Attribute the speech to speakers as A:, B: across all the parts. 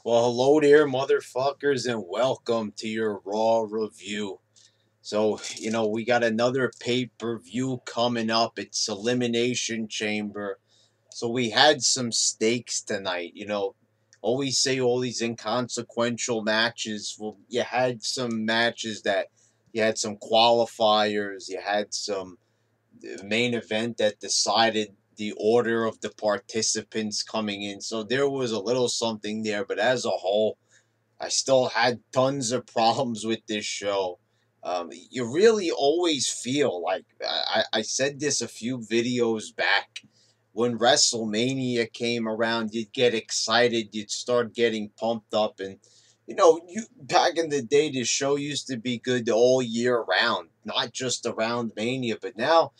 A: Well, hello there, motherfuckers, and welcome to your Raw review. So, we got another pay-per-view coming up. It's Elimination Chamber. So we had some stakes tonight. Always say all these inconsequential matches. Well, you had some matches that you had some qualifiers, you had some main event that decided the order of the participants coming in. So there was a little something there, but as a whole, I still had tons of problems with this show. You really always feel like I said this a few videos back. When WrestleMania came around, you'd get excited, you'd start getting pumped up, and you back in the day, the show used to be good all year round, not just around Mania. But now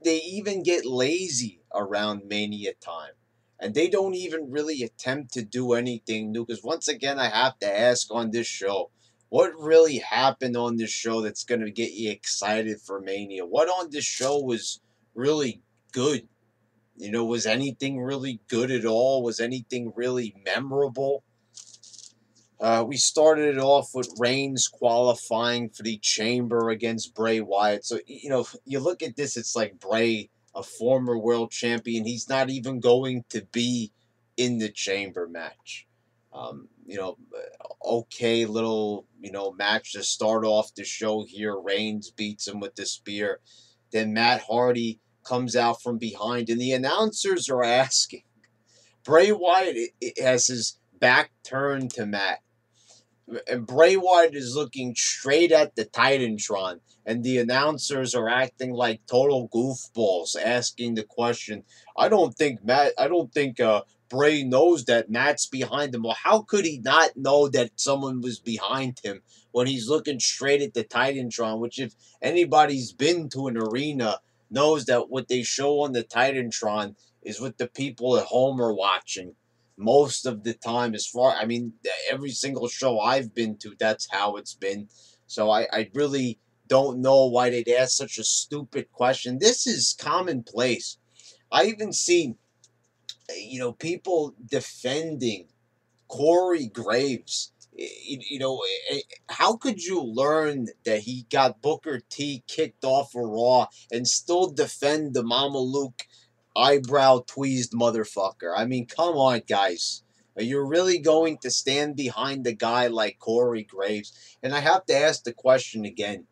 A: they even get lazy around Mania time, and they don't even really attempt to do anything new. Because once again, I have to ask on this show, what really happened on this show that's going to get you excited for Mania? What on this show was really good? Was anything really good at all? Was anything really memorable? We started it off with Reigns qualifying for the Chamber against Bray Wyatt. So, you look at this, it's like Bray, a former world champion, he's not even going to be in the Chamber match. Okay, little, match to start off the show here. Reigns beats him with the spear. Then Matt Hardy comes out from behind, and the announcers are asking. Bray Wyatt has his back turned to Matt, and Bray Wyatt is looking straight at the Titantron, and the announcers are acting like total goofballs, asking the question. I don't think Bray knows that Matt's behind him. Well, how could he not know that someone was behind him when he's looking straight at the Titantron? Which, if anybody's been to an arena, knows that what they show on the Titantron is what the people at home are watching most of the time. Every single show I've been to, that's how it's been. So I really don't know why they'd ask such a stupid question. This is commonplace. I even see people defending Corey Graves. How could you learn that he got Booker T kicked off of Raw and still defend the Mama Luke eyebrow tweezed motherfucker? I mean, come on, guys. Are you really going to stand behind a guy like Corey Graves? And I have to ask the question again.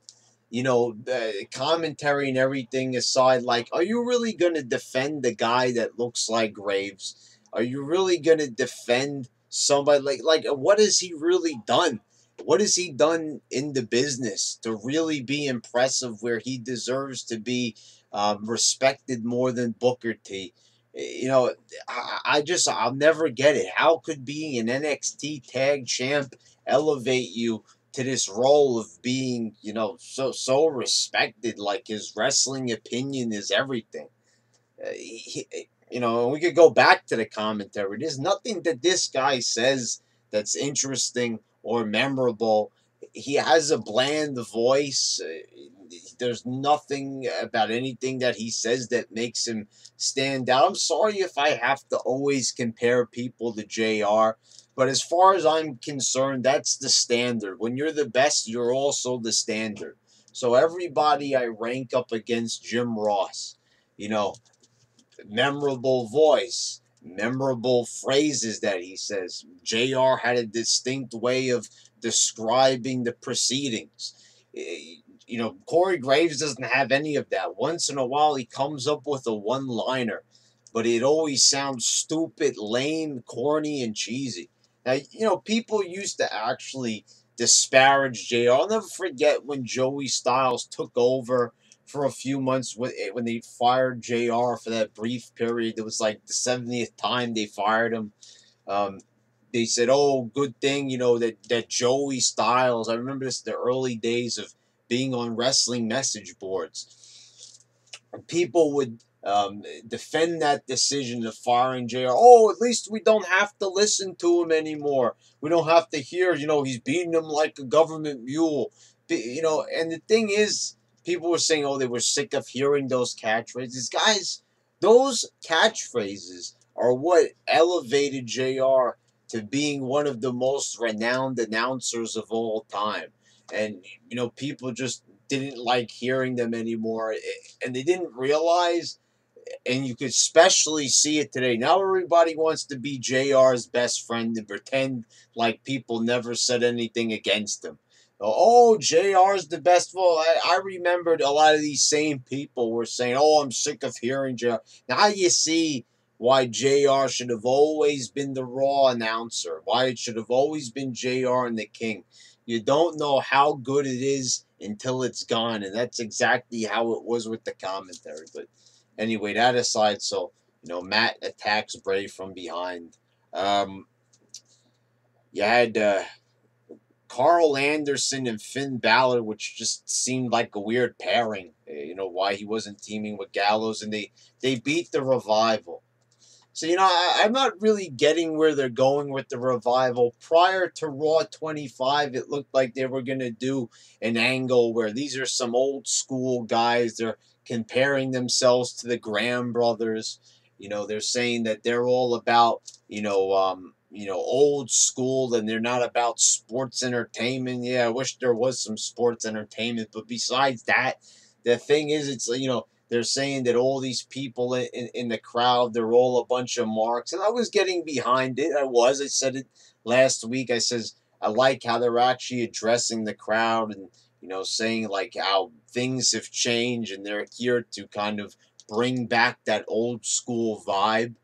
A: The commentary and everything aside, like, are you really going to defend the guy that looks like Graves? Are you really going to defend somebody like what has he really done? What has he done in the business to really be impressive where he deserves to be respected more than Booker T? I'll never get it. How could being an NXT tag champ elevate you to this role of being, so respected? Like, his wrestling opinion is everything. We could go back to the commentary. There's nothing that this guy says that's interesting or memorable. He has a bland voice. There's nothing about anything that he says that makes him stand out. I'm sorry if I have to always compare people to JR, but as far as I'm concerned, that's the standard. When you're the best, you're also the standard. So everybody I rank up against Jim Ross, you know, memorable voice, memorable phrases that he says. JR had a distinct way of describing the proceedings. Corey Graves doesn't have any of that. Once in a while, he comes up with a one liner, but it always sounds stupid, lame, corny, and cheesy. Now, people used to actually disparage JR. I'll never forget when Joey Styles took over for a few months when they fired JR for that brief period. It was like the 70th time they fired him. Um, they said, "Oh, good thing that Joey Styles." I remember this the early days of being on wrestling message boards. People would defend that decision of firing JR. Oh, at least we don't have to listen to him anymore. We don't have to hear, he's beating him like a government mule. And the thing is, people were saying, oh, they were sick of hearing those catchphrases. Guys, those catchphrases are what elevated JR to being one of the most renowned announcers of all time. And, people just didn't like hearing them anymore. And they didn't realize, and you could especially see it today. Now everybody wants to be JR's best friend and pretend like people never said anything against him. Oh, JR's the best. Well, I remembered a lot of these same people were saying, oh, I'm sick of hearing JR. Now you see why JR should have always been the Raw announcer, why it should have always been JR and the King. You don't know how good it is until it's gone, and that's exactly how it was with the commentary. But anyway, that aside, so Matt attacks Bray from behind. You had Carl Anderson and Finn Balor, which just seemed like a weird pairing. Why he wasn't teaming with Gallows, and they beat the Revival. So, I'm not really getting where they're going with the Revival. Prior to Raw 25, it looked like they were going to do an angle where these are some old school guys. They're comparing themselves to the Graham brothers. They're saying that they're all about, old school, and they're not about sports entertainment. Yeah, I wish there was some sports entertainment. But besides that, the thing is, it's, they're saying that all these people in the crowd, they're all a bunch of marks. And I was getting behind it. I said it last week. I says, I like how they're actually addressing the crowd and, saying like how things have changed and they're here to kind of bring back that old school vibe.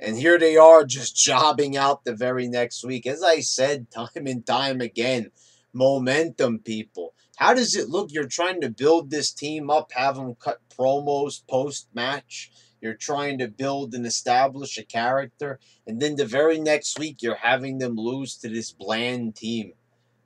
A: And here they are just jobbing out the very next week. As I said time and time again, momentum, people. How does it look? You're trying to build this team up, have them cut promos post-match. You're trying to build and establish a character. And then the very next week, you're having them lose to this bland team.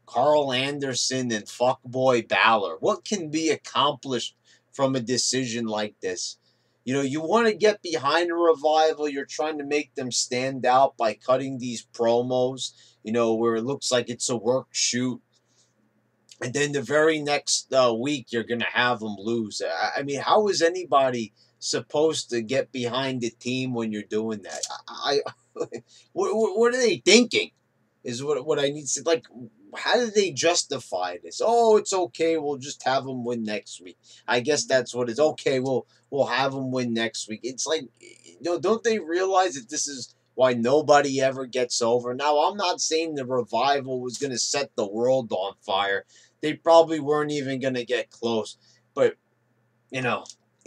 A: Carl Anderson and fuckboy Balor. What can be accomplished from a decision like this? You want to get behind a Revival. You're trying to make them stand out by cutting these promos, where it looks like it's a work shoot. And then the very next week, you're going to have them lose. I mean, how is anybody supposed to get behind the team when you're doing that? What are they thinking? Is what I need to say. Like, how do they justify this? Oh, it's okay. We'll just have them win next week. I guess that's what it's okay. We'll have them win next week. It's like, don't they realize that this is why nobody ever gets over? Now, I'm not saying the Revival was going to set the world on fire. They probably weren't even going to get close. But,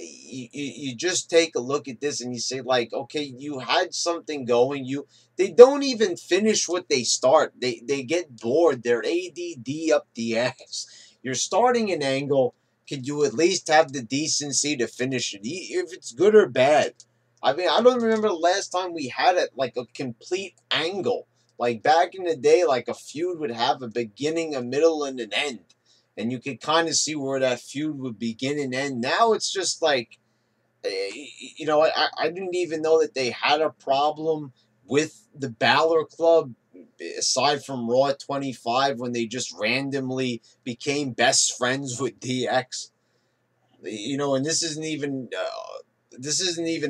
A: you just take a look at this and you say, like, okay, you had something going. They don't even finish what they start. They get bored. They're ADD up the ass. You're starting an angle. Could you at least have the decency to finish it, if it's good or bad? I mean, I don't remember the last time we had it like a complete angle. Like back in the day, like a feud would have a beginning, a middle, and an end. And you could kind of see where that feud would begin and end. Now it's just like, I didn't even know that they had a problem with the Balor Club, aside from Raw 25, when they just randomly became best friends with DX. And this isn't even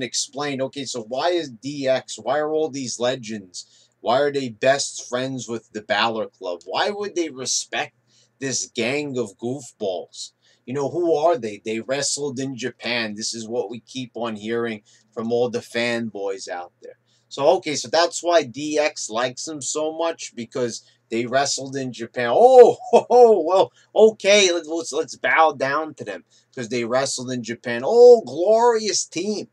A: explained. Okay, so why is DX? Why are all these legends? Why are they best friends with the Balor Club? Why would they respect this gang of goofballs? Who are they? They wrestled in Japan. This is what we keep on hearing from all the fanboys out there. So, okay, so that's why DX likes them so much, because they wrestled in Japan. Oh, well, okay, let's bow down to them because they wrestled in Japan. Oh, glorious team.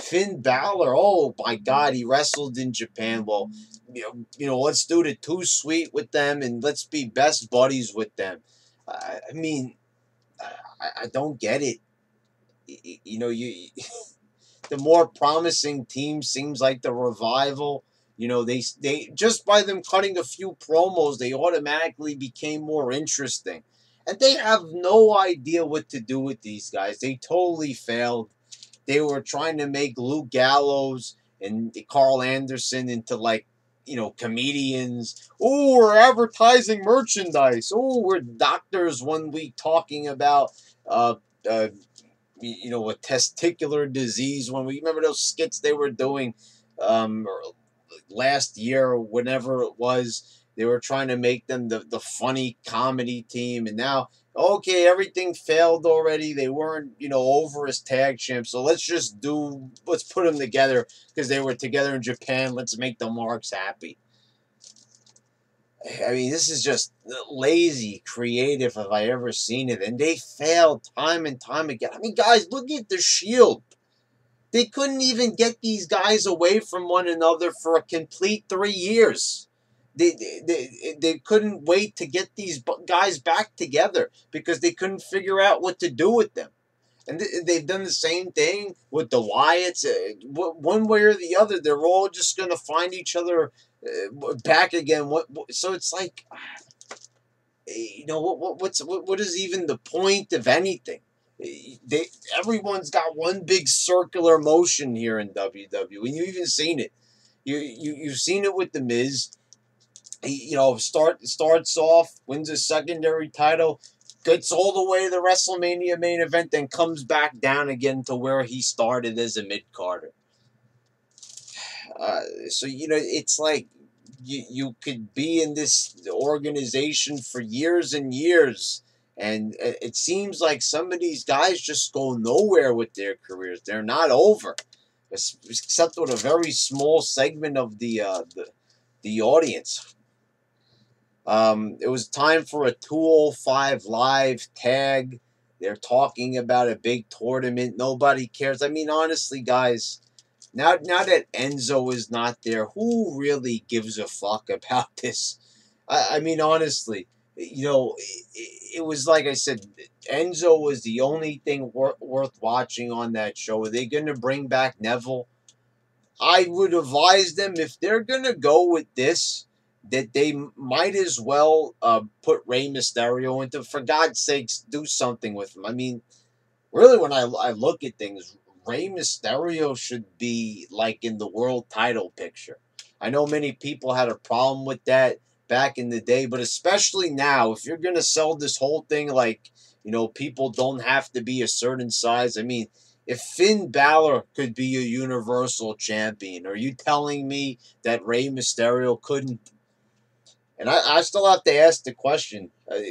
A: Finn Balor, oh my God, he wrestled in Japan. Well, let's do the Too Sweet with them and let's be best buddies with them. I mean, I don't get it. You the more promising team seems like the Revival. They just by them cutting a few promos, they automatically became more interesting. And they have no idea what to do with these guys. They totally failed. They were trying to make Luke Gallows and Carl Anderson into comedians. Oh, we're advertising merchandise. Oh, we're doctors 1 week talking about a testicular disease. When we remember those skits they were doing, last year or whenever it was. They were trying to make them the funny comedy team, and now, okay, everything failed already. They weren't, over as tag champs, so let's put them together because they were together in Japan. Let's make the marks happy. I mean, this is just lazy, creative if I ever seen it, and they failed time and time again. I mean, guys, look at the Shield. They couldn't even get these guys away from one another for a complete 3 years. They couldn't wait to get these guys back together because they couldn't figure out what to do with them. And they've done the same thing with the Wyatts. One way or the other, they're all just going to find each other back again. So it's like, what is even the point of anything? Everyone's got one big circular motion here in WWE, and you've even seen it. You've seen it with the Miz. He, starts off, wins a secondary title, gets all the way to the WrestleMania main event, then comes back down again to where he started as a mid-carder. So it's like you could be in this organization for years and years, and it seems like some of these guys just go nowhere with their careers. They're not over, except with a very small segment of the audience. It was time for a 205 Live tag. They're talking about a big tournament. Nobody cares. I mean, honestly, guys, now that Enzo is not there, who really gives a fuck about this? I mean, honestly, it was like I said, Enzo was the only thing worth watching on that show. Are they going to bring back Neville? I would advise them, if they're going to go with this, that they might as well put Rey Mysterio into, for God's sakes, do something with him. I mean, really, when I look at things, Rey Mysterio should be like in the world title picture. I know many people had a problem with that back in the day, but especially now, if you're going to sell this whole thing like, people don't have to be a certain size. I mean, if Finn Balor could be a Universal Champion, are you telling me that Rey Mysterio couldn't? And I still have to ask the question,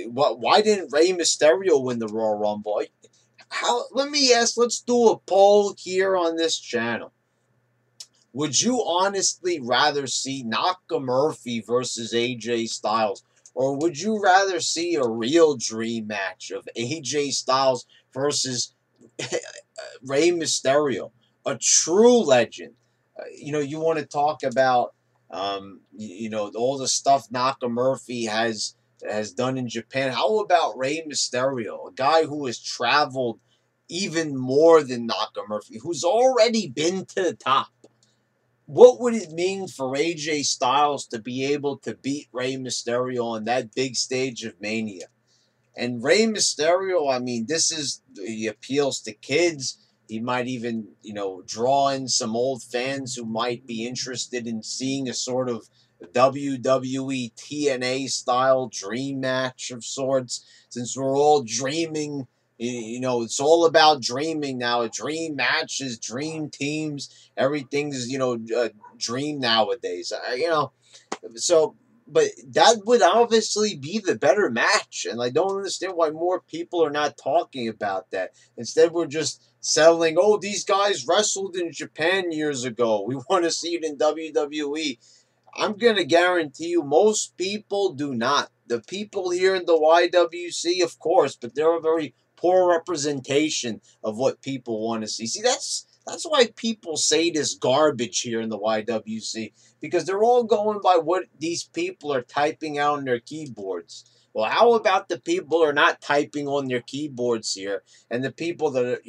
A: why didn't Rey Mysterio win the Royal Rumble? Let's do a poll here on this channel. Would you honestly rather see Nakamura versus AJ Styles? Or would you rather see a real dream match of AJ Styles versus Rey Mysterio? A true legend. You want to talk about all the stuff Nakamura has done in Japan. How about Rey Mysterio, a guy who has traveled even more than Nakamura, who's already been to the top? What would it mean for AJ Styles to be able to beat Rey Mysterio on that big stage of Mania? And Rey Mysterio, I mean, he appeals to kids. He might even, draw in some old fans who might be interested in seeing a sort of WWE TNA style dream match of sorts. Since we're all dreaming, it's all about dreaming now. Dream matches, dream teams, everything's, dream nowadays. So, but that would obviously be the better match, and I don't understand why more people are not talking about that. Instead, we're just settling, these guys wrestled in Japan years ago. We want to see it in WWE. I'm going to guarantee you most people do not. The people here in the YWC, of course, but they're a very poor representation of what people want to see. See, that's why people say this garbage here in the YWC, because they're all going by what these people are typing out on their keyboards. Well, how about the people who are not typing on their keyboards here, and the people that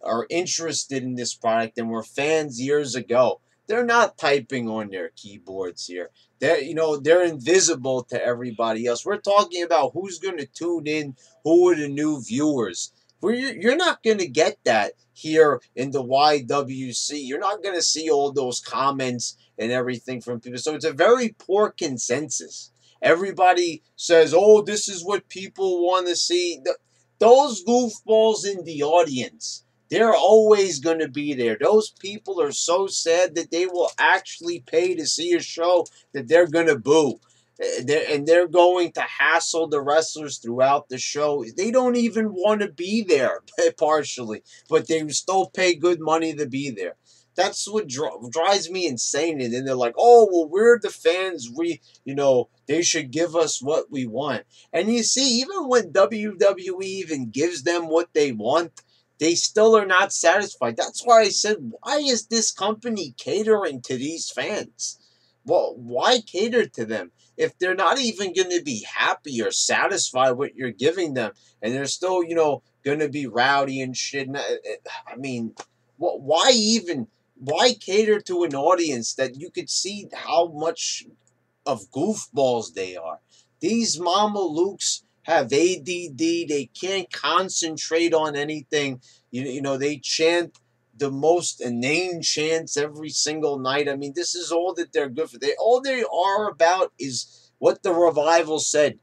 A: are interested in this product and were fans years ago? They're not typing on their keyboards here. They're invisible to everybody else. We're talking about who's going to tune in, who are the new viewers. You're not going to get that here in the YWC. You're not going to see all those comments and everything from people. So it's a very poor consensus. Everybody says, this is what people want to see. Those goofballs in the audience, They're always going to be there. Those people are so sad that they will actually pay to see a show that they're going to boo. They're going to hassle the wrestlers throughout the show. They don't even want to be there, partially, but they still pay good money to be there. That's what drives me insane. And then they're like, "Oh, well, we're the fans. They should give us what we want." And you see, even when WWE even gives them what they want, they still are not satisfied. That's why I said, why is this company catering to these fans? Well, why cater to them if they're not even going to be happy or satisfied with what you're giving them, and they're still, going to be rowdy and shit? I mean, why even? Why cater to an audience that you could see how much of goofballs they are? These Mama Lukes have ADD. They can't concentrate on anything. They chant the most inane chants every single night. I mean, this is all that they're good for. All they are about is what the Revival said: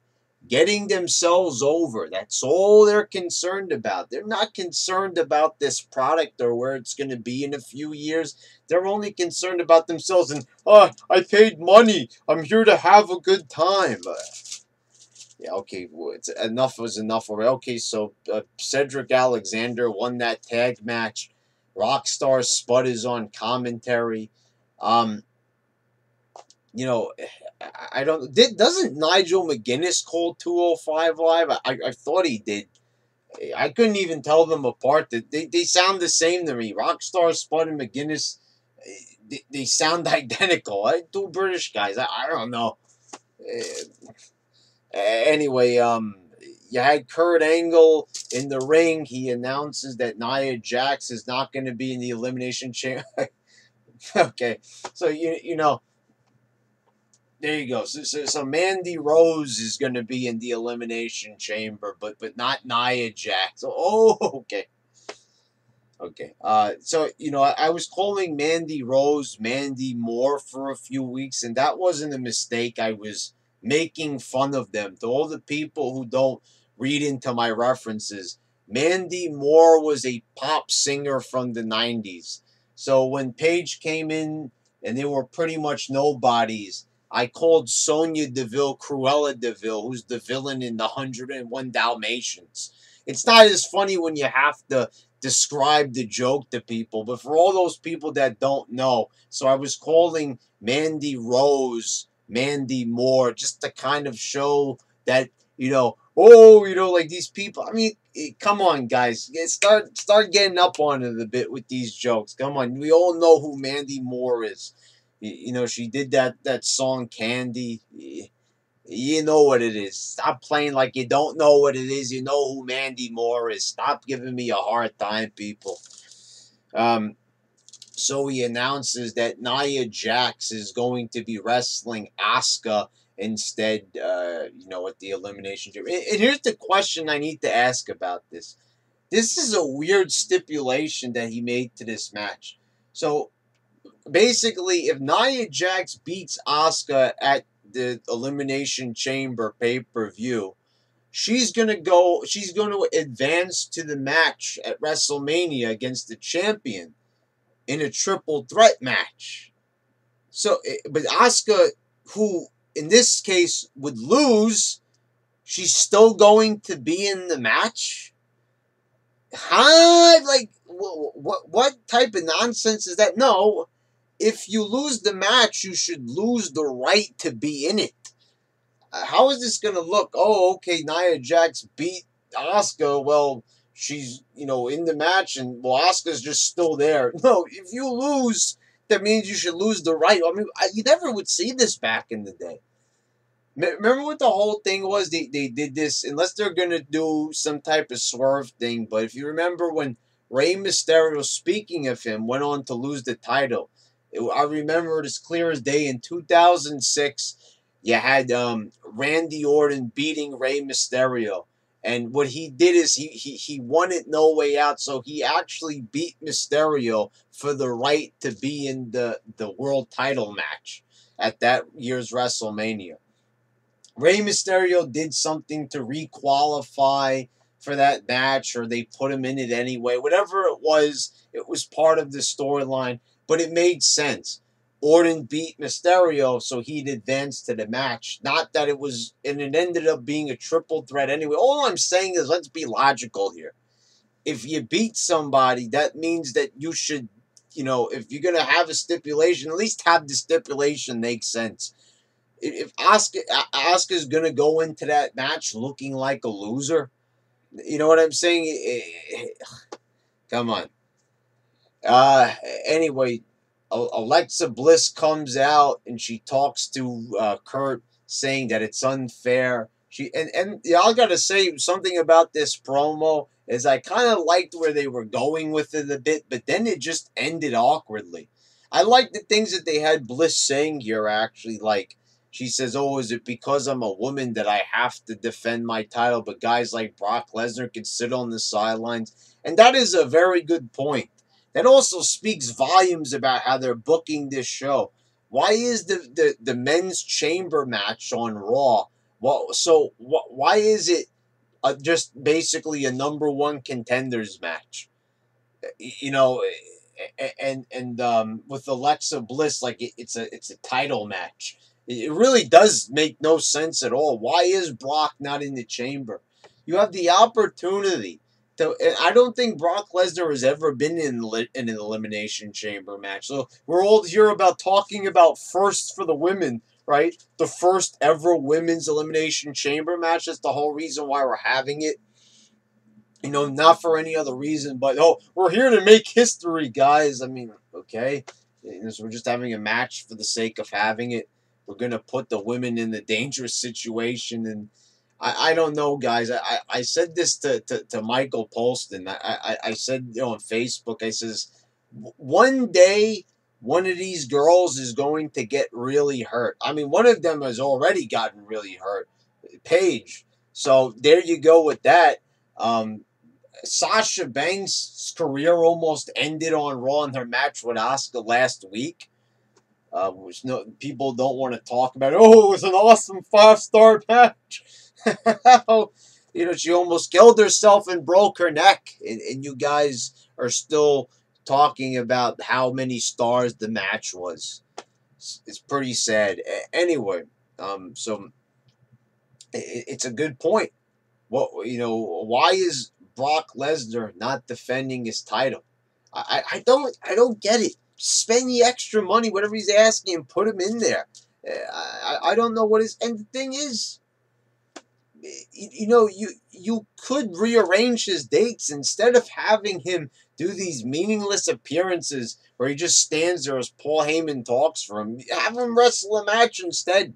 A: getting themselves over. That's all they're concerned about. They're not concerned about this product or where it's going to be in a few years. They're only concerned about themselves. And, I paid money. I'm here to have a good time. Yeah, okay, well, enough was enough already. Okay, so Cedric Alexander won that tag match. Rockstar Spud is on commentary. Um, I don't. Doesn't Nigel McGuinness call 205 Live? I thought he did. I couldn't even tell them apart. They sound the same to me. Rockstar Spud and McGuinness, they sound identical. Two British guys. I don't know. Anyway, you had Kurt Angle in the ring. He announces that Nia Jax is not going to be in the Elimination Chamber. Okay, so there you go. So Mandy Rose is going to be in the Elimination Chamber, but not Nia Jax. Oh, okay. Okay. So I was calling Mandy Rose Mandy Moore for a few weeks, and that wasn't a mistake. I was making fun of them. To all the people who don't read into my references, Mandy Moore was a pop singer from the 90s. So when Paige came in and they were pretty much nobodies, I called Sonya Deville Cruella Deville, who's the villain in the 101 Dalmatians. It's not as funny when you have to describe the joke to people, but for all those people that don't know, so I was calling Mandy Rose Mandy Moore just to kind of show that like these people. I mean, come on, guys, start getting up on it a bit with these jokes. Come on, we all know who Mandy Moore is. She did that song Candy. You know what it is. Stop playing like you don't know what it is. You know who Mandy Moore is. Stop giving me a hard time, people. So he announces that Nia Jax is going to be wrestling Asuka instead, at the Elimination Chamber. And here's the question I need to ask about this. This is a weird stipulation that he made to this match. So, basically, if Nia Jax beats Asuka at the Elimination Chamber pay-per-view, she's going to advance to the match at WrestleMania against the champion in a triple threat match. So, but Asuka, who in this case would lose, she's still going to be in the match? Huh? Like, what type of nonsense is that? No, if you lose the match, you should lose the right to be in it. How is this going to look? Oh, okay, Nia Jax beat Asuka. Well, she's, in the match, and, well, Asuka's just still there. No, if you lose, that means you should lose the right. I mean, you never would see this back in the day. Remember what the whole thing was? They did this, unless they're going to do some type of swerve thing. But if you remember when Rey Mysterio, speaking of him, went on to lose the title, I remember it as clear as day. In 2006, you had Randy Orton beating Rey Mysterio. And what he did is he won it no way out. So he actually beat Mysterio for the right to be in the world title match at that year's WrestleMania. Rey Mysterio did something to requalify for that match, or they put him in it anyway. Whatever it was part of the storyline, but it made sense. Orton beat Mysterio, so he'd advance to the match. Not that it was, and it ended up being a triple threat anyway. All I'm saying is, let's be logical here. If you beat somebody, that means that you should, if you're gonna have a stipulation, at least have the stipulation make sense. If Asuka's gonna go into that match looking like a loser, you know what I'm saying? Come on. Anyway, Alexa Bliss comes out and she talks to Kurt, saying that it's unfair. And yeah, I gotta say something about this promo is I kind of liked where they were going with it a bit, but then it just ended awkwardly. I like the things that they had Bliss saying here, actually. Like, she says, "Oh, is it because I'm a woman that I have to defend my title? But guys like Brock Lesnar can sit on the sidelines," and that is a very good point. That also speaks volumes about how they're booking this show. Why is the men's chamber match on Raw? Why is it just basically a number one contenders match? You know, and with Alexa Bliss, like it's a title match. It really does make no sense at all. Why is Brock not in the chamber? You have the opportunity to. I don't think Brock Lesnar has ever been in an elimination chamber match. So we're all here about talking about firsts for the women, right? The first ever women's elimination chamber match. That's the whole reason why we're having it. Not for any other reason, but we're here to make history, guys. I mean, okay, so we're just having a match for the sake of having it. We're gonna put the women in the dangerous situation, and I don't know, guys. I said this to Michael Polston. I said on Facebook. I says, one day one of these girls is going to get really hurt. I mean, one of them has already gotten really hurt, Paige. So there you go with that. Sasha Banks' career almost ended on Raw in her match with Asuka last week, which people don't want to talk about. Oh, it was an awesome 5-star match. She almost killed herself and broke her neck, and you guys are still talking about how many stars the match was. It's pretty sad. Anyway, so it's a good point. Why is Brock Lesnar not defending his title? I don't get it. Spend the extra money, whatever he's asking, and put him in there. I don't know what is. And the thing is, you could rearrange his dates instead of having him do these meaningless appearances where he just stands there as Paul Heyman talks for him. Have him wrestle a match instead.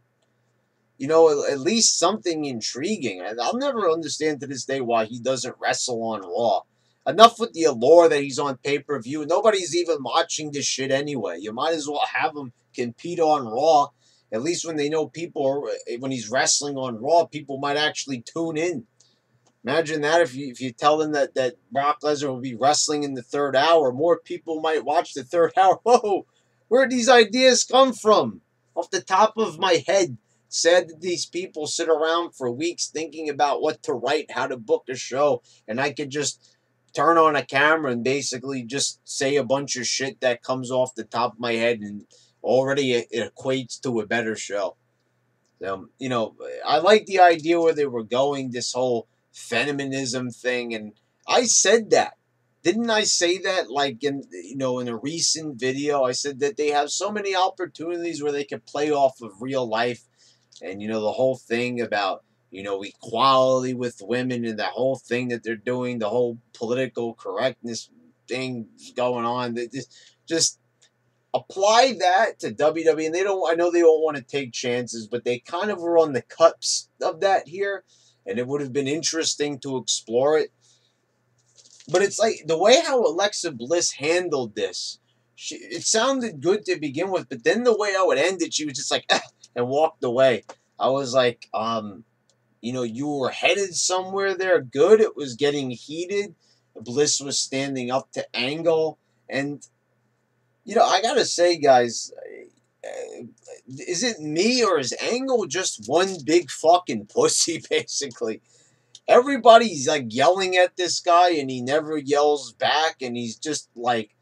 A: At least something intriguing. I'll never understand to this day why he doesn't wrestle on Raw. Enough with the allure that he's on pay-per-view. Nobody's even watching this shit anyway. You might as well have him compete on Raw. At least when they know when he's wrestling on Raw, people might actually tune in. Imagine that if you tell them that Brock Lesnar will be wrestling in the third hour, more people might watch the third hour. Whoa, where'd these ideas come from? Off the top of my head. Sad that these people sit around for weeks thinking about what to write, how to book a show, and I could just turn on a camera and basically just say a bunch of shit that comes off the top of my head, and already it equates to a better show. I like the idea where they were going, this whole feminism thing, and I said that. Didn't I say that, like, in a recent video? I said that they have so many opportunities where they could play off of real life. And, the whole thing about, equality with women, and that whole thing that they're doing, the whole political correctness thing going on. They just apply that to WWE. And I know they don't want to take chances, but they kind of were on the cusp of that here. And it would have been interesting to explore it. But it's like the way how Alexa Bliss handled this. It sounded good to begin with, but then the way how it ended, she was just like, and walked away. I was like, you were headed somewhere there good. It was getting heated. Bliss was standing up to Angle. And, I got to say, guys, is it me or is Angle just one big fucking pussy, basically? everybody's like yelling at this guy and he never yells back, and he's just like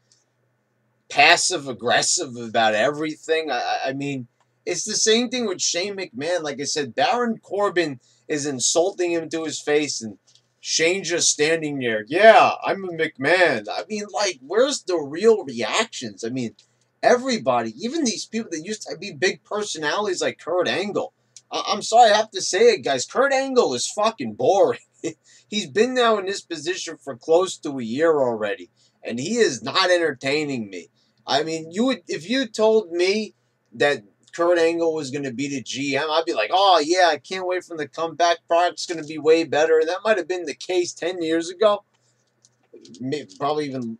A: passive aggressive about everything. I mean, it's the same thing with Shane McMahon. Like I said, Baron Corbin is insulting him to his face, and Shane just standing there. Yeah, I'm a McMahon. I mean, like, where's the real reactions? I mean, everybody, even these people that used to be big personalities like Kurt Angle. I'm sorry, I have to say it, guys. Kurt Angle is fucking boring. He's been now in this position for close to a year already, and he is not entertaining me. I mean, you would if you told me that Kurt Angle was going to be the GM, I'd be like, oh yeah, I can't wait for the comeback. Product's going to be way better. And that might have been the case 10 years ago. Probably even,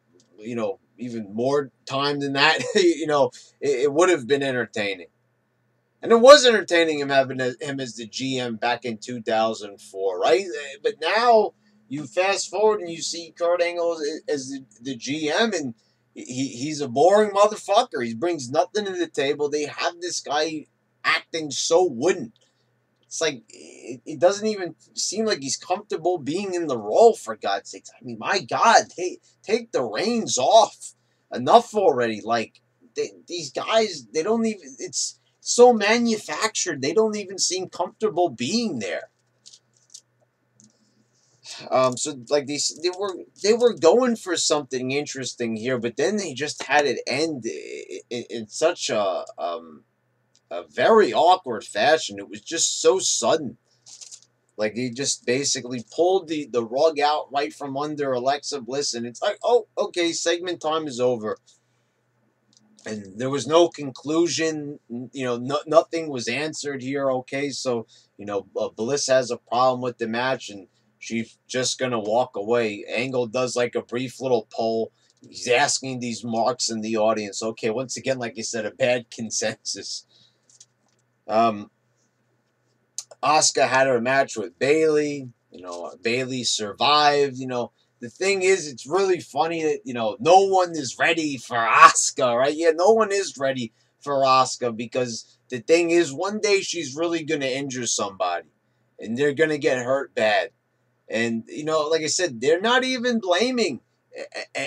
A: even more time than that. It would have been entertaining. And it was entertaining him having him as the GM back in 2004, right? But now you fast forward and you see Kurt Angle as the GM, and he's a boring motherfucker. He brings nothing to the table. They have this guy acting so wooden. It's like it doesn't even seem like he's comfortable being in the role, for God's sakes. I mean, my God, take the reins off. Enough already. Like, these guys, they don't even, it's so manufactured. They don't even seem comfortable being there. So like they were going for something interesting here, but then they just had it end in such a very awkward fashion. It was just so sudden. Like, he just basically pulled the rug out right from under Alexa Bliss, and it's like, oh, okay, segment time is over. And there was no conclusion, nothing was answered here. Okay, so, Bliss has a problem with the match, and she's just going to walk away. Angle does like a brief little poll. He's asking these marks in the audience. Okay, once again, like you said, a bad consensus. Asuka had her match with Bayley. Bayley survived. The thing is, it's really funny that, no one is ready for Asuka, right? Yeah, no one is ready for Asuka, because the thing is, one day she's really going to injure somebody, and they're going to get hurt bad. And, like I said, they're not even blaming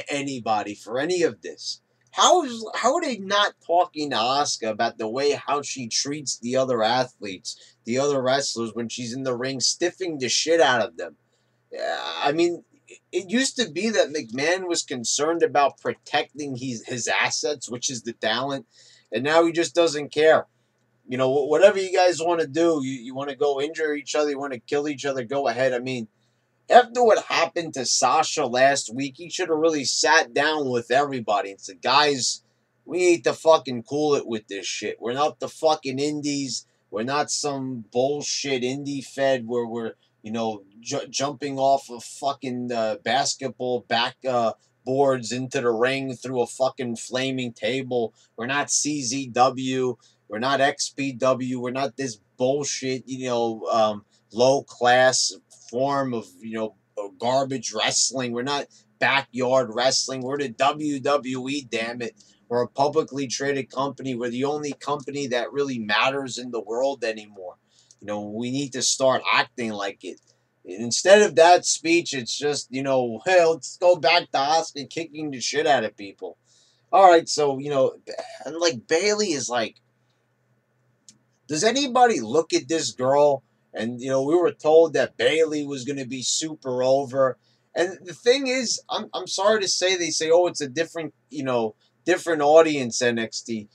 A: anybody for any of this. How are they not talking to Asuka about the way how she treats the other athletes, the other wrestlers, when she's in the ring, stiffing the shit out of them? I mean, it used to be that McMahon was concerned about protecting his assets, which is the talent, and now he just doesn't care. Whatever you guys want to do, you want to go injure each other, you want to kill each other, go ahead. I mean, after what happened to Sasha last week, he should have really sat down with everybody and said, guys, we need to fucking cool it with this shit. We're not the fucking indies. We're not some bullshit indie fed where we're, jumping off of fucking basketball boards into the ring through a fucking flaming table. We're not CZW. We're not XPW. We're not this bullshit, low class form of, garbage wrestling. We're not backyard wrestling. We're the WWE, damn it. We're a publicly traded company. We're the only company that really matters in the world anymore. We need to start acting like it. Instead of that speech, it's just, well, let's go back to Asuka kicking the shit out of people. All right, so, and like Bayley is like, does anybody look at this girl? And, we were told that Bayley was going to be super over. And the thing is, I'm sorry to say, they say, oh, it's a different, different audience, NXT.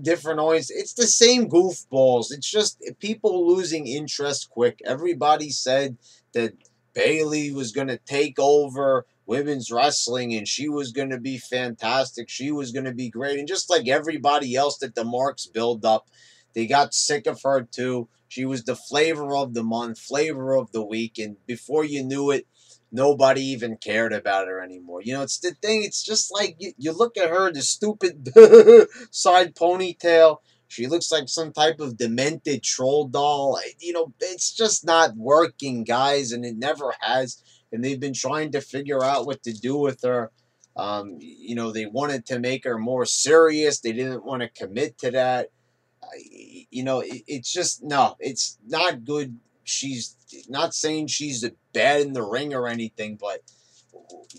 A: Different audience. It's the same goofballs. It's just people losing interest quick. Everybody said that Bayley was going to take over women's wrestling and she was going to be fantastic. She was going to be great. And just like everybody else that the marks build up, they got sick of her too. She was the flavor of the month, flavor of the week. And before you knew it, nobody even cared about her anymore. It's the thing. It's just like you look at her, the stupid side ponytail. She looks like some type of demented troll doll. It's just not working, guys, and it never has. And they've been trying to figure out what to do with her. They wanted to make her more serious. They didn't want to commit to that. It's just, no, it's not good she's not saying she's bad in the ring or anything, but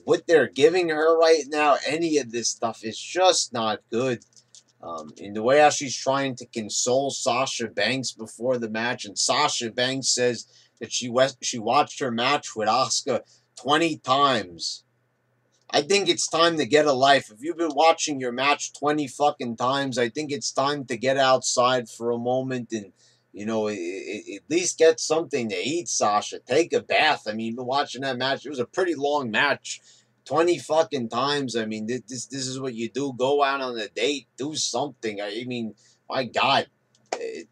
A: what they're giving her right now, any of this stuff is just not good. In the way how she's trying to console Sasha Banks before the match, and Sasha Banks says that she watched her match with Asuka 20 times. I think it's time to get a life. If you've been watching your match 20 fucking times, I think it's time to get outside for a moment and, at least get something to eat, Sasha. Take a bath. I mean, you've been watching that match. It was a pretty long match. 20 fucking times. I mean, this is what you do. Go out on a date. Do something. I mean, my God.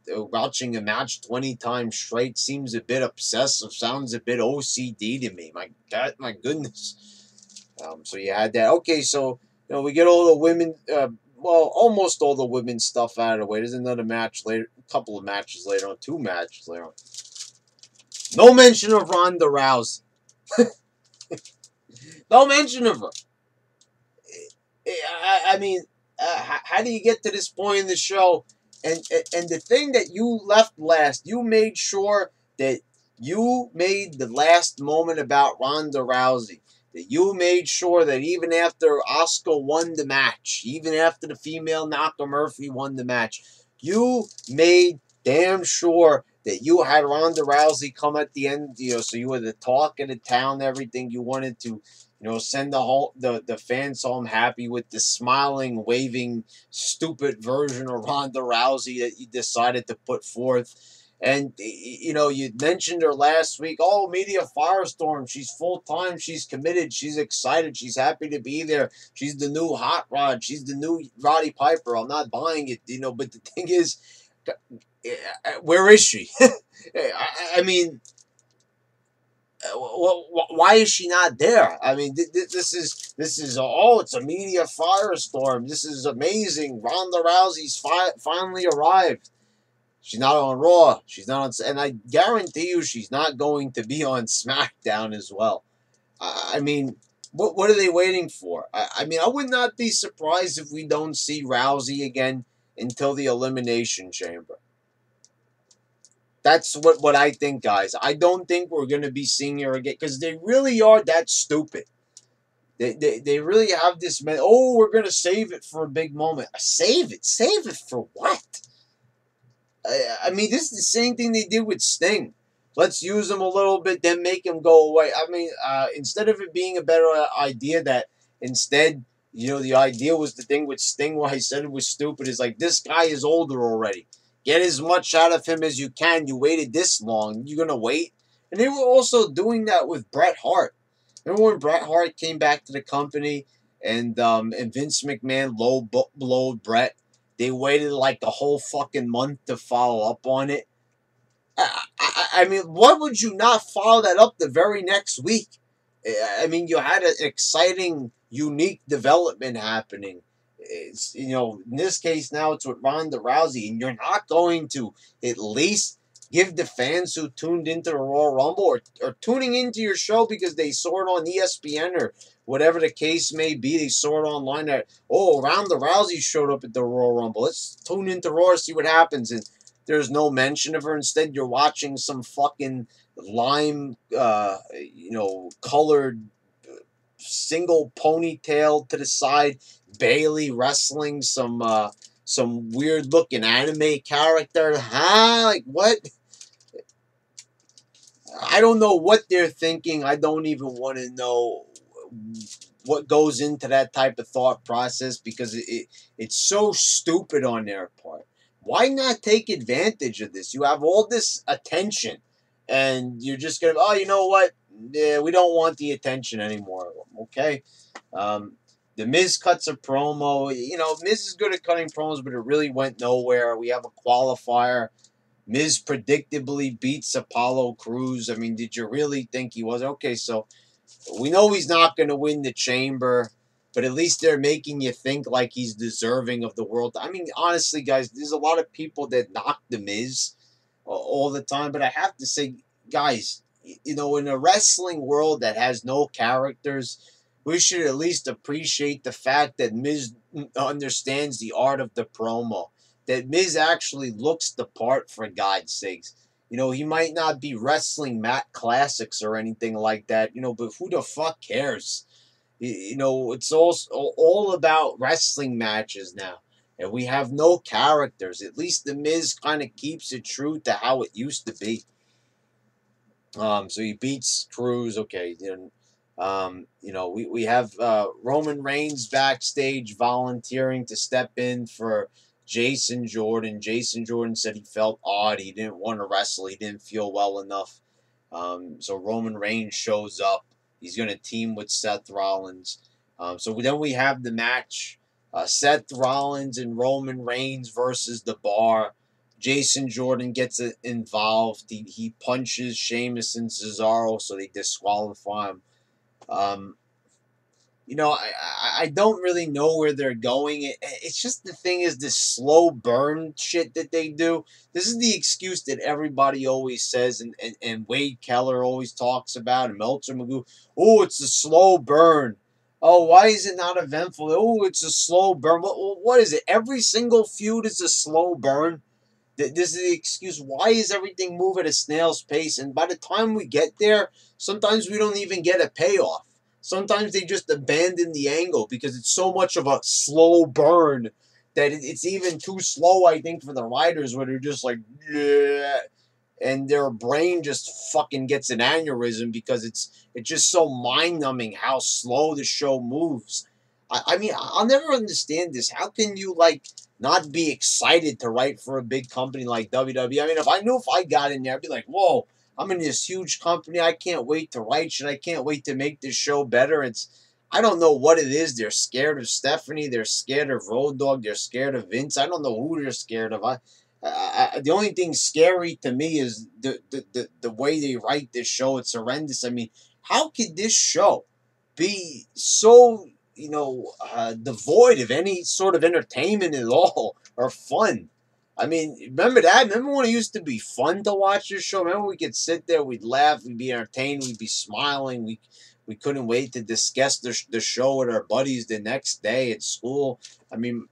A: Watching a match 20 times straight seems a bit obsessive. Sounds a bit OCD to me. My God, my goodness. So you had that. Okay, so we get all the women, almost all the women stuff out of the way. There's another match later, a couple of matches later on, 2 matches later on. No mention of Ronda Rousey. No mention of her. I mean, how do you get to this point in the show? And the thing that you left last, you made sure that you made the last moment about Ronda Rousey. That you made sure that even after Asuka won the match, even after the female Nakamurphy won the match, you made damn sure that you had Ronda Rousey come at the end, so you were the talk of the town, everything. You wanted to, send the fans home happy with the smiling, waving, stupid version of Ronda Rousey that you decided to put forth. And, you mentioned her last week. Oh, media firestorm. She's full-time. She's committed. She's excited. She's happy to be there. She's the new Hot Rod. She's the new Roddy Piper. I'm not buying it, but the thing is, where is she? I mean, why is she not there? I mean, this is it's a media firestorm. This is amazing. Ronda Rousey's finally arrived. She's not on Raw. She's not on, and I guarantee you, she's not going to be on SmackDown as well. I mean, what are they waiting for? I mean, I would not be surprised if we don't see Rousey again until the Elimination Chamber. That's what I think, guys. I don't think we're going to be seeing her again because they really are that stupid. They really have this, we're going to save it for a big moment. Save it? Save it for what? I mean, this is the same thing they did with Sting. Let's use him a little bit, then make him go away. I mean, instead of it being a better idea that instead, the idea was the thing with Sting why I said it was stupid is like, this guy is older already. Get as much out of him as you can. You waited this long. You're going to wait? And they were also doing that with Bret Hart. Remember when Bret Hart came back to the company and Vince McMahon low-blowed Bret? They waited like the whole fucking month to follow up on it. I mean, why would you not follow that up the very next week? I mean, you had an exciting, unique development happening. It's, in this case now it's with Ronda Rousey, and you're not going to at least give the fans who tuned into the Royal Rumble or tuning into your show because they saw it on ESPN or whatever the case may be, they saw it online that, Ronda Rousey showed up at the Royal Rumble. Let's tune into Raw, see what happens. And there's no mention of her. Instead, you're watching some fucking lime, colored single ponytail to the side, Bayley wrestling some weird looking anime character. Like what? I don't know what they're thinking. I don't even want to know what goes into that type of thought process because it's so stupid on their part. Why not take advantage of this? You have all this attention and you're just going to, you know what? Yeah, we don't want the attention anymore. Okay. The Miz cuts a promo. Miz is good at cutting promos, but it really went nowhere. We have a qualifier. Miz predictably beats Apollo Cruz. I mean, did you really think he was? Okay, so we know he's not going to win the Chamber, but at least they're making you think like he's deserving of the world. I mean, honestly, guys, there's a lot of people that knock the Miz all the time, but I have to say, guys, in a wrestling world that has no characters, we should at least appreciate the fact that Miz understands the art of the promo. That Miz actually looks the part, for God's sakes. He might not be wrestling mat classics or anything like that, but who the fuck cares? It's all about wrestling matches now. And we have no characters. At least The Miz kind of keeps it true to how it used to be. So he beats Cruz. Okay, then, we have Roman Reigns backstage volunteering to step in for Jason Jordan. Jason Jordan said he felt odd. He didn't want to wrestle. He didn't feel well enough. So Roman Reigns shows up. He's going to team with Seth Rollins. So then we have the match. Seth Rollins and Roman Reigns versus The Bar. Jason Jordan gets involved. He punches Sheamus and Cesaro, so they disqualify him. Um, I don't really know where they're going. It's just the thing is this slow burn shit that they do. This is the excuse that everybody always says, and Wade Keller always talks about, and Meltzer Magoo. Oh, it's a slow burn. Oh, why is it not eventful? Oh, it's a slow burn. What is it? Every single feud is a slow burn. This is the excuse. Why is everything move at a snail's pace? And by the time we get there, sometimes we don't even get a payoff. Sometimes they just abandon the angle because it's so much of a slow burn that it's even too slow, I think, for the writers, where they're just like, yeah, and their brain just fucking gets an aneurysm because it's just so mind-numbing how slow the show moves. I mean, I'll never understand this. How can you, not be excited to write for a big company like WWE? I mean, if I got in there, I'd be like, whoa, I'm in this huge company. I can't wait to write shit. I can't wait to make this show better. I don't know what it is. They're scared of Stephanie. They're scared of Road Dogg. They're scared of Vince. I don't know who they're scared of. The only thing scary to me is the way they write this show. It's horrendous. I mean, how could this show be so devoid of any sort of entertainment at all or fun? I mean, remember that? Remember when it used to be fun to watch this show? Remember we could sit there, we'd laugh, we'd be entertained, we'd be smiling, we couldn't wait to discuss the show with our buddies the next day at school. I mean,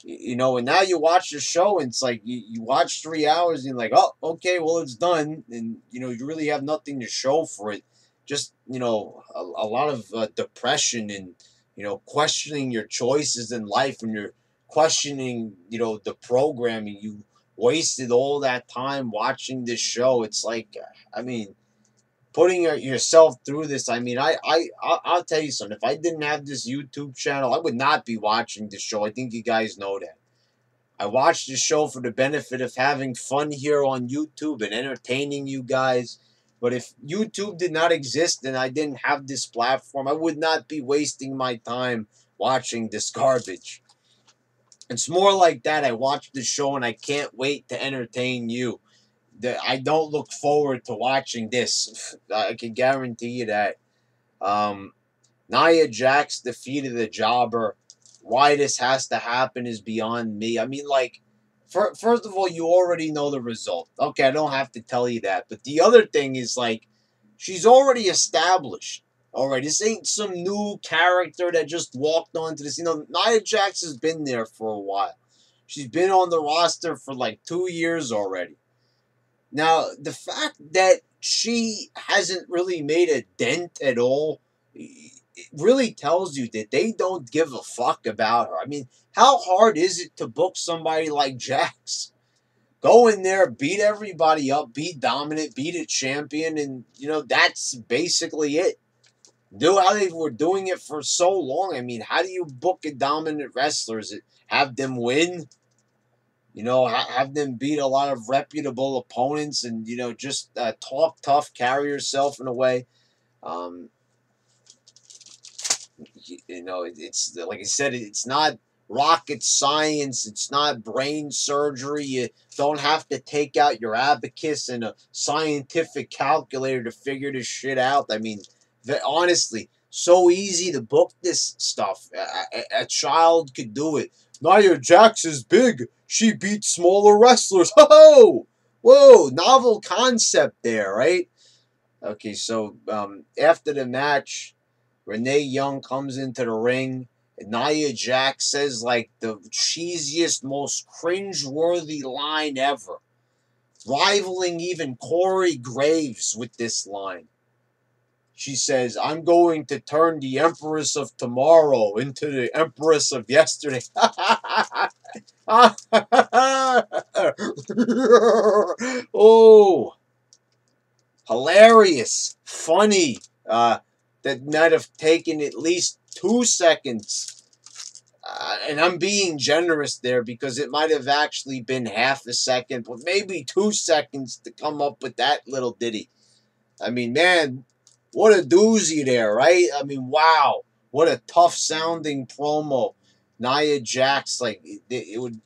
A: and now you watch the show and it's like you watch 3 hours and you're like, oh, okay, well, it's done. And, you really have nothing to show for it. Just, a lot of depression and, questioning your choices in life, and you're questioning, the programming. You wasted all that time watching this show. It's like, I mean, putting yourself through this. I mean, I'll tell you something. If I didn't have this YouTube channel, I would not be watching this show. I think you guys know that. I watch the show for the benefit of having fun here on YouTube and entertaining you guys. But if YouTube did not exist and I didn't have this platform, I would not be wasting my time watching this garbage. It's more like that. I watch the show and I can't wait to entertain you. I don't look forward to watching this. I can guarantee you that. Nia Jax defeated the Jobber. Why this has to happen is beyond me. I mean, first of all, you already know the result. Okay, I don't have to tell you that. But the other thing is, she's already established. All right, this ain't some new character that just walked onto this. Nia Jax has been there for a while. She's been on the roster for 2 years already. Now, the fact that she hasn't really made a dent at all, it really tells you that they don't give a fuck about her. I mean, how hard is it to book somebody like Jax? Go in there, beat everybody up, be dominant, beat a champion, and, that's basically it. Do how they were doing it for so long. I mean, how do you book a dominant wrestler? Is it have them win? Have them beat a lot of reputable opponents and, just talk tough, carry yourself in a way. It's like I said, it's not rocket science. It's not brain surgery. You don't have to take out your abacus and a scientific calculator to figure this shit out. I mean, honestly, so easy to book this stuff. A child could do it. Nia Jax is big. She beats smaller wrestlers. Ho! Whoa, novel concept there, right? Okay, so after the match, Renee Young comes into the ring. And Nia Jax says the cheesiest, most cringe-worthy line ever. rivaling even Corey Graves with this line. She says, I'm going to turn the Empress of Tomorrow into the Empress of Yesterday. Oh, hilarious, funny. That might have taken at least 2 seconds. And I'm being generous there because it might have actually been half a second, but maybe 2 seconds to come up with that little ditty. I mean, man, what a doozy there, right? I mean, wow, what a tough sounding promo. Nia Jax, like it would,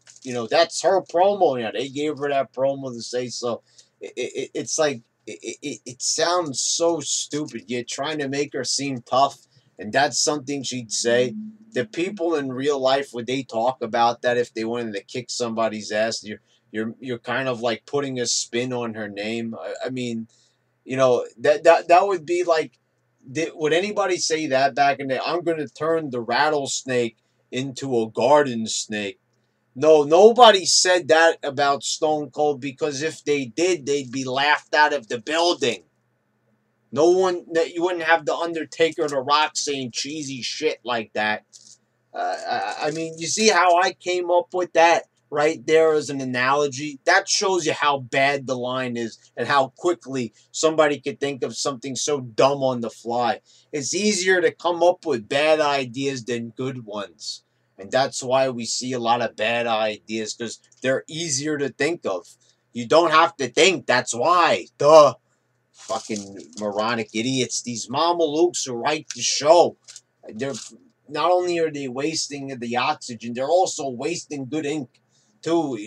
A: that's her promo. Yeah, they gave her that promo to say so. It's like it sounds so stupid. You're trying to make her seem tough, and that's something she'd say. The people in real life, would they talk about that if they wanted to kick somebody's ass? You're kind of like putting a spin on her name. I mean, that would be like, would anybody say that back in the day? I'm going to turn the rattlesnake into a garden snake. No, nobody said that about Stone Cold, because if they did, they'd be laughed out of the building. No one, you wouldn't have the Undertaker or The Rock saying cheesy shit like that. I mean, you see how I came up with that right there as an analogy? That shows you how bad the line is and how quickly somebody could think of something so dumb on the fly. It's easier to come up with bad ideas than good ones. And that's why we see a lot of bad ideas, because they're easier to think of. You don't have to think. That's why. Duh. Fucking moronic idiots. These mamalukes who write the show. They're not only are they wasting the oxygen, they're also wasting good ink too,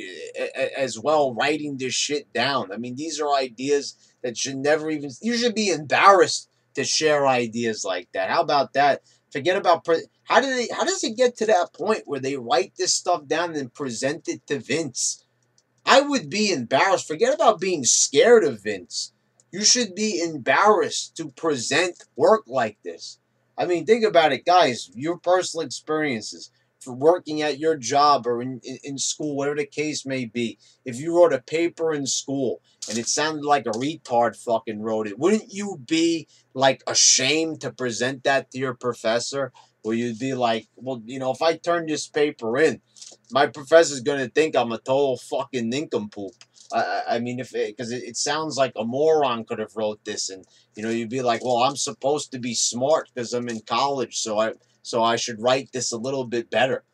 A: as well, writing this shit down. I mean, these are ideas that should never even. You should be embarrassed to share ideas like that. How about that? Forget about how does it get to that point where they write this stuff down and present it to Vince? I would be embarrassed. Forget about being scared of Vince. You should be embarrassed to present work like this. I mean, think about it, guys. Your personal experiences for working at your job or in school, whatever the case may be. If you wrote a paper in school and it sounded like a retard fucking wrote it, wouldn't you be like ashamed to present that to your professor? Or you'd be like, well, if I turn this paper in, my professor's going to think I'm a total fucking nincompoop. I mean, because it sounds like a moron could have wrote this, and you'd be like, well, I'm supposed to be smart because I'm in college, so I should write this a little bit better.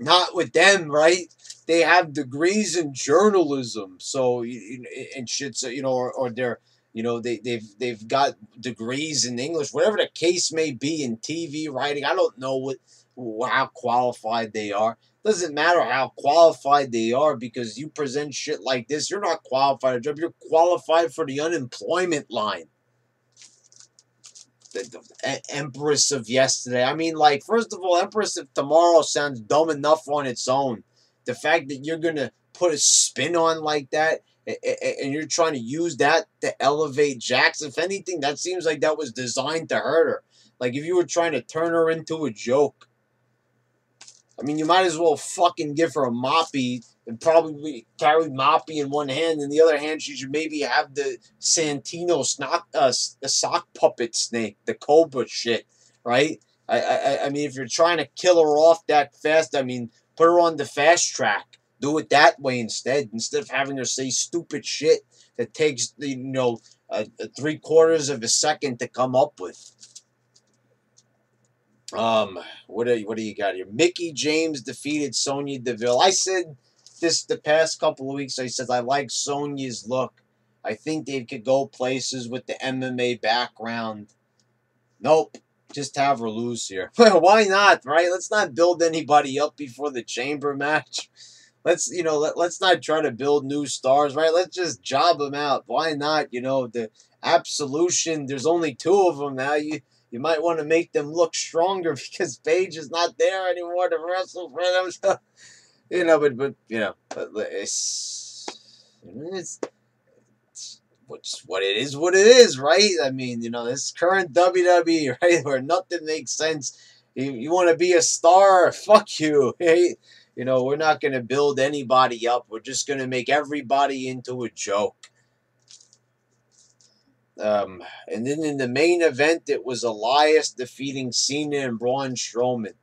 A: Not with them, right? They have degrees in journalism, so and shit. So or they're they've got degrees in English, whatever the case may be, in TV writing. I don't know how qualified they are. Doesn't matter how qualified they are, because you present shit like this, you're not qualified for a job. You're qualified for the unemployment line. The Empress of Yesterday. I mean, like, first of all, Empress of Tomorrow sounds dumb enough on its own. The fact that you're going to put a spin on like that, and you're trying to use that to elevate Jax, if anything, that seems like that was designed to hurt her. Like, if you were trying to turn her into a joke. I mean, you might as well fucking give her a moppy and probably carry moppy in one hand. In the other hand, she should maybe have the Santino sock puppet snake, the Cobra shit, right? I mean, if you're trying to kill her off that fast, I mean, put her on the fast track. Do it that way instead of having her say stupid shit that takes 3/4 of a second to come up with. What do you got here? Mickie James defeated Sonya Deville. I said this the past couple of weeks. I said I like Sonya's look. I think they could go places with the MMA background. Nope. Just have her lose here. Why not, right? Let's not build anybody up before the chamber match. Let's not try to build new stars, right? Let's just job them out. Why not? The Absolution, there's only 2 of them now. You might want to make them look stronger because Paige is not there anymore to wrestle for them. So, but it's what it is, right? I mean, this current WWE, right, where nothing makes sense. You want to be a star? Fuck you. Hey, You know, we're not going to build anybody up. We're just going to make everybody into a joke. And then in the main event, it was Elias defeating Cena and Braun Strowman.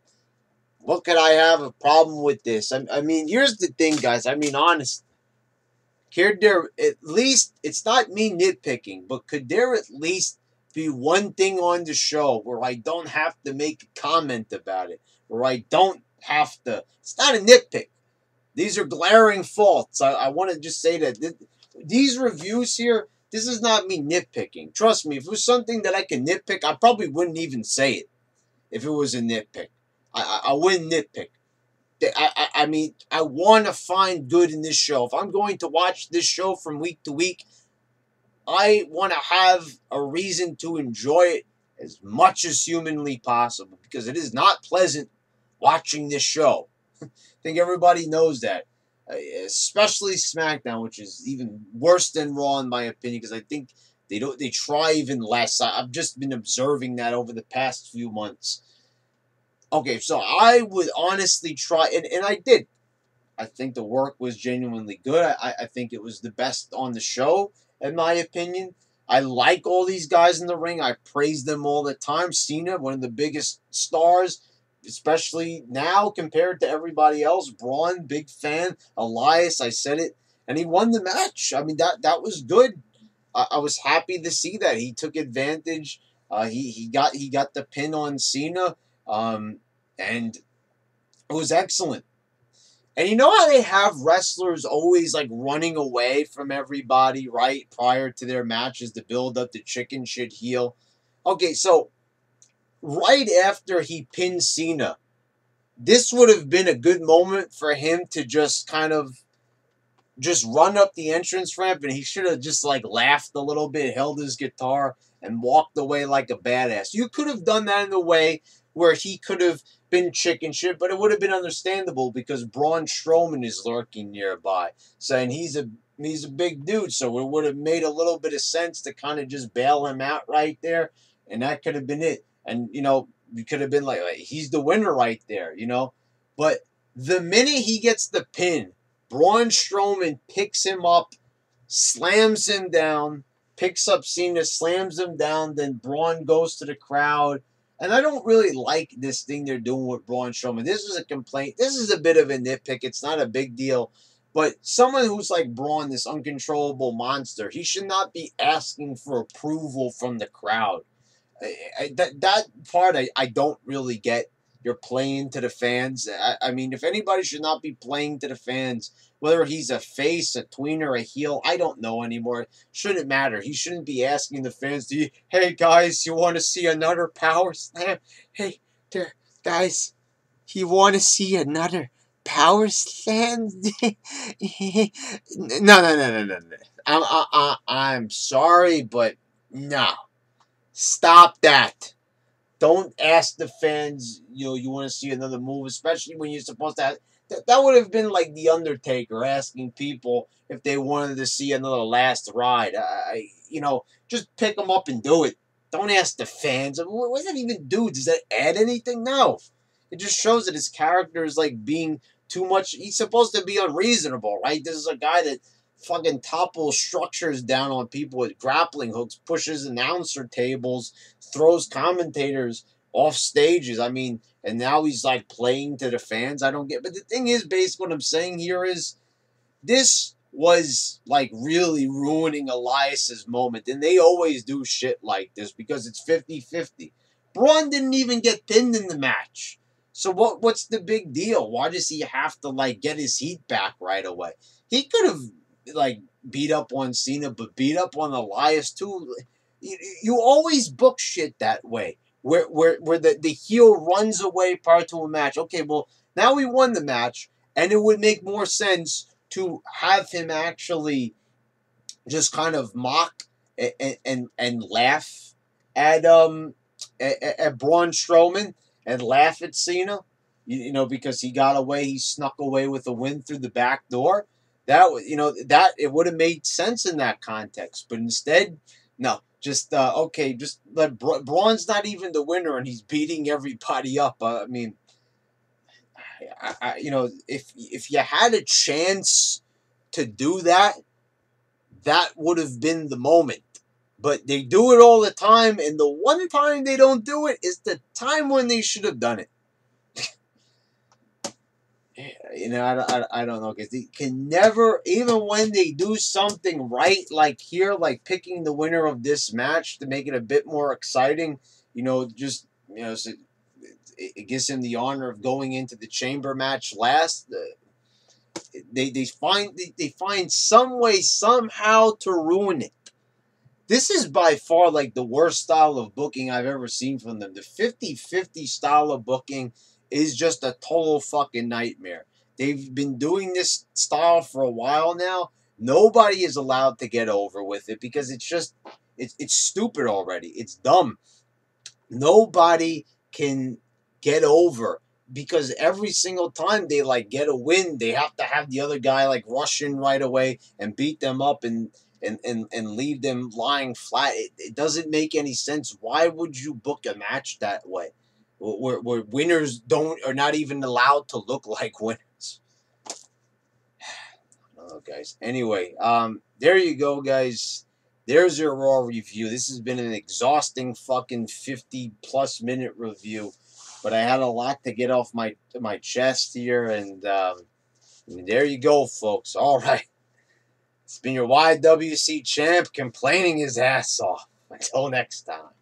A: What could I have a problem with this? I mean, here's the thing, guys. I mean, honest. Could there at least, it's not me nitpicking, but could there at least be one thing on the show where I don't have to make a comment about it? Where I don't have to, it's not a nitpick. These are glaring faults. I want to just say that these reviews here, this is not me nitpicking. Trust me, if it was something that I can nitpick, I probably wouldn't even say it if it was a nitpick. I wouldn't nitpick. I mean, I want to find good in this show. If I'm going to watch this show from week to week, I want to have a reason to enjoy it as much as humanly possible because it is not pleasant watching this show. I think everybody knows that, especially SmackDown, which is even worse than Raw in my opinion because I think they try even less. I've just been observing that over the past few months. Okay, so I would honestly try, and I did. I think the work was genuinely good. I think it was the best on the show, in my opinion. I like all these guys in the ring. I praise them all the time. Cena, one of the biggest stars, especially now compared to everybody else. Braun, big fan. Elias, I said it. And he won the match. I mean, that was good. I was happy to see that. He took advantage. He got the pin on Cena. And it was excellent. And you know how they have wrestlers always like running away from everybody, right? Prior to their matches to build up the chicken shit heel. Okay, so right after he pinned Cena, this would have been a good moment for him to just kind of just run up the entrance ramp, and he should have just like laughed a little bit, held his guitar, and walked away like a badass. You could have done that in a way where he could have been chicken shit, but it would have been understandable because Braun Strowman is lurking nearby, saying he's a big dude, so it would have made a little bit of sense to kind of just bail him out right there, and that could have been it. And you know, you could have been like he's the winner right there, you know. But the minute he gets the pin, Braun Strowman picks him up, slams him down, picks up Cena, slams him down, then Braun goes to the crowd. And I don't really like this thing they're doing with Braun Strowman. This is a complaint. This is a bit of a nitpick. It's not a big deal. But someone who's like Braun, this uncontrollable monster, he should not be asking for approval from the crowd. That part I don't really get. You're playing to the fans. I mean, if anybody should not be playing to the fans, whether he's a face, a tweener, a heel, I don't know anymore. Shouldn't matter. He shouldn't be asking the fans, hey guys, you want to see another power slam? Hey, there, guys, you want to see another power slam? No. I'm sorry, but no. Stop that. Don't ask the fans, you want to see another move, especially when you're supposed to have. That would have been like The Undertaker asking people if they wanted to see another last ride. Just pick them up and do it. Don't ask the fans. What does that even do? Does that add anything? No. It just shows that his character is like being too much. He's supposed to be unreasonable, right? This is a guy that fucking topples structures down on people with grappling hooks, pushes announcer tables, throws commentators off stages. I mean, and now he's like playing to the fans. I don't get. But the thing is, basically, what I'm saying here is this was like really ruining Elias's moment. And they always do shit like this because it's 50-50. Braun didn't even get pinned in the match. So what's the big deal? Why does he have to like get his heat back right away? He could have like beat up on Cena, but beat up on Elias too. You always book shit that way, where the heel runs away prior to a match. Okay, well now we won the match, and it would make more sense to have him actually just kind of mock and laugh at Braun Strowman and laugh at Cena, because he got away, he snuck away with a win through the back door. That it would have made sense in that context, but instead, no. Just just let Braun's not even the winner, and he's beating everybody up. I mean, you know, if you had a chance to do that, that would have been the moment. But they do it all the time, and the one time they don't do it is the time when they should have done it. You know, I don't know, because they can never, even when they do something right, like here, like picking the winner of this match to make it a bit more exciting, you know, just, you know, so it gives him the honor of going into the chamber match last. They find some way, somehow, to ruin it. This is by far like the worst style of booking I've ever seen from them. The 50-50 style of booking is just a total fucking nightmare. They've been doing this style for a while now. Nobody is allowed to get over with it because it's stupid already. It's dumb. Nobody can get over because every single time they like get a win, they have to have the other guy like rush in right away and beat them up and leave them lying flat. It doesn't make any sense. Why would you book a match that way, where winners are not even allowed to look like winners? Oh, guys. Anyway, there you go, guys. There's your Raw review. This has been an exhausting fucking 50+ minute review, but I had a lot to get off my chest here, and there you go, folks. All right. It's been your YWC champ complaining his ass off. Until next time.